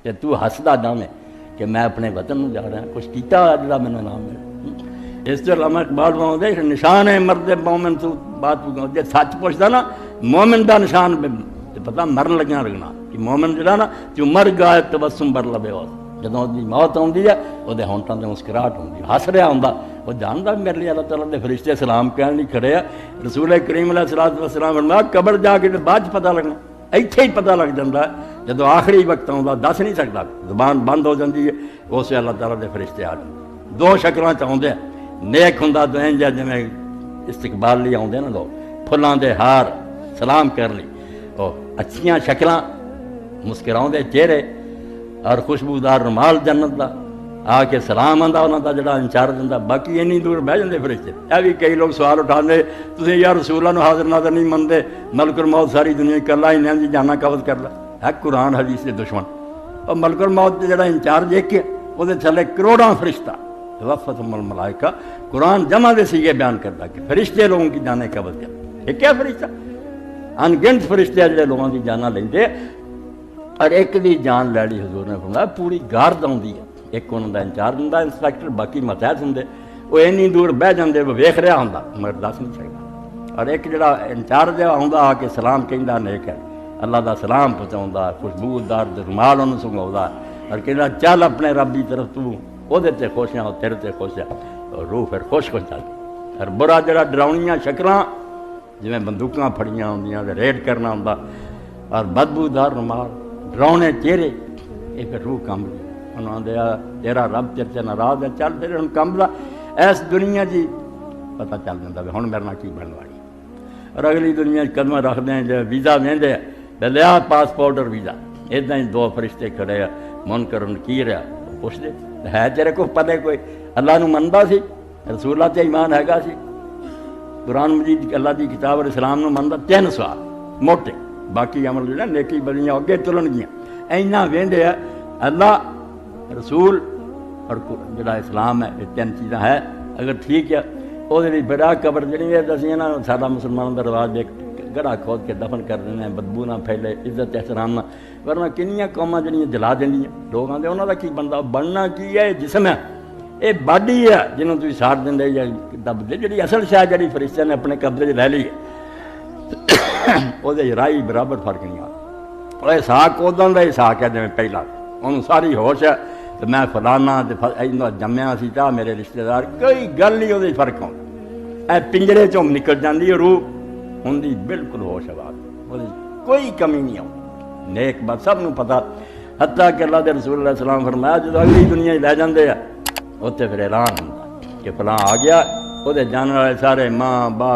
कि तू हसदा जावे कि मैं अपने वतन में जा रहा कुछ किया जो मैंने नाम मिले। इस तो अल्लामा इकबाल पाँदे निशान है मरद मोमिन तू बात जो सच पुछदा ना मोमिन का निशान पता मरन लग्या लगना कि मोमिन जो ना जो मर गया तबस्सुम बर लबे हो जो उसकी मौत आती है वो होंठों से मुस्कुराहट होंगी हस रहा होंगे वो जानता मेरे लिए अल्लाह ताला के फरिश्ते सलाम कहने नहीं खड़े आ रसूल करीम अलैहिस्सलाम फरमाया कब्र जाके बाद पता लगना इत्थे ही पता लग जाता है जो आखिरी वक्त आता दस नहीं सकता जुबान बंद हो जाती है उस अल्लाह ताला के फरिश्ते आ जाते दो शक्लों चाहते हैं नेक होंदा तो इंज जिमें इस्तकबाल लिए आते ना लोग फुलों के हार सलाम कर ली अच्छियां शक्लां मुस्कुराते चेहरे और खुशबूदार रुमाल जन्नत का आके सलाम आंदा उन्होंने जो इंचार्ज दिंदा बाकी इन्नी दूर बह जाते फरिश्ते यह भी कई लोग सवाल उठाते तुम यार रसूलों को हाजिर नाजर नहीं मनते मलकुल मौत सारी दुनिया कला इन्हों की जाना कबज कर ला है कुरान हदीस के दुश्मन और मलकुल मौत के जो इंचार्ज एक है वो थले करोड़ों फरिश्ता वफ़तुल मलाइका कुरान जमा दे सीगे बयान करता कि फरिश्ते लोगों की जाने कबज कर एक क्या फरिश्ता अनगिनत फरिश्ते जो लोगों की जाना लेंगे और एक की जान लै ली हजूर ने फरमाया पूरी गार्ड आती है एक उन्होंने इंचार्ज होंगे इंस्पैक्टर बाकी मतहत होंगे वो इन्नी दूर बह जाते वो वेख रहा होंगे मगर दस नहीं सकता और एक जो इंचार्ज आता आके सलाम कहता नेक है अल्लाह का सलाम पहुँचा खुशबूदार रुमाल उन्होंने सुंघाता और कहता चल अपने रब की तरफ तू वो खुश है तेरे ते खुश है और रूह फिर खुश खुश चलती और बुरा जरा डरावनियां शक्लां जिमें बंदूकां फड़ियां होंदियां रेड करना होंदा और बदबूदार रुमाल डरावने चेहरे ये फिर रूह कंबदी उन्होंने तेरा रब तेरे से नाराज है चल फिर हम कंबदा इस दुनिया जी पता चल जाता भी हुण मेरे नाल की बनने वाली और अगली दुनिया कदम रखते हैं जो वीज़ा देंदे लिया पासपोर्ट और वीज़ा इदा ही दो फरिश्ते खड़े आ मुनकर नकीर आ पुछदे है तेरे को पता कोई अल्लाह नूं मनदा सी रसूलां ते ईमान हैगा सी कुरान मजीद अल्लाह की किताब और इस्लाम नूं मनदा तीन सवाल मोटे बाकी अमल जो नेकी बलियां अगे तुलनगियां इन्ना वेंदे आ अल्लाह रसूल और जो इस्लाम है ये तीन चीज़ां है अगर ठीक है वो बिरा कबर जी दसी ना साडा मुसलमानों का रिवाज एक गड़ा खोद के दफन कर देने बदबू ना फैले इज्जत एहतराम ना वरना किनियां कौमां जड़ियां जला देंदियां लोग आते उन्होंने की बनता बनना की है जिसम है ये बाडी है जिन्होंने तुम साड़ देंगे या दबदे जी असल शाह जी फरिश्ते ने अपने कब्जे लै ली है वो राही बराबर फर्क नहीं आता इसहाक उदों का इसहाक है जिमें पहला उन्होंने सारी होश है तो मैं फलाना जम्मिया सी ता मेरे रिश्तेदार कोई गल नहीं वो फर्क आता पिंजरे चों निकल जाती है रूह उनकी बिल्कुल होश आवाज कोई कमी नहीं आती नेक बात सब नूं पता हत्ता कि अल्लाह के रसूल सलाम फरमाया जो अगली दुनिया लै जाते हैं उत्थे फिर ऐलान होंदा कि फलां आ गया वो जानने वाले सारे माँ बाप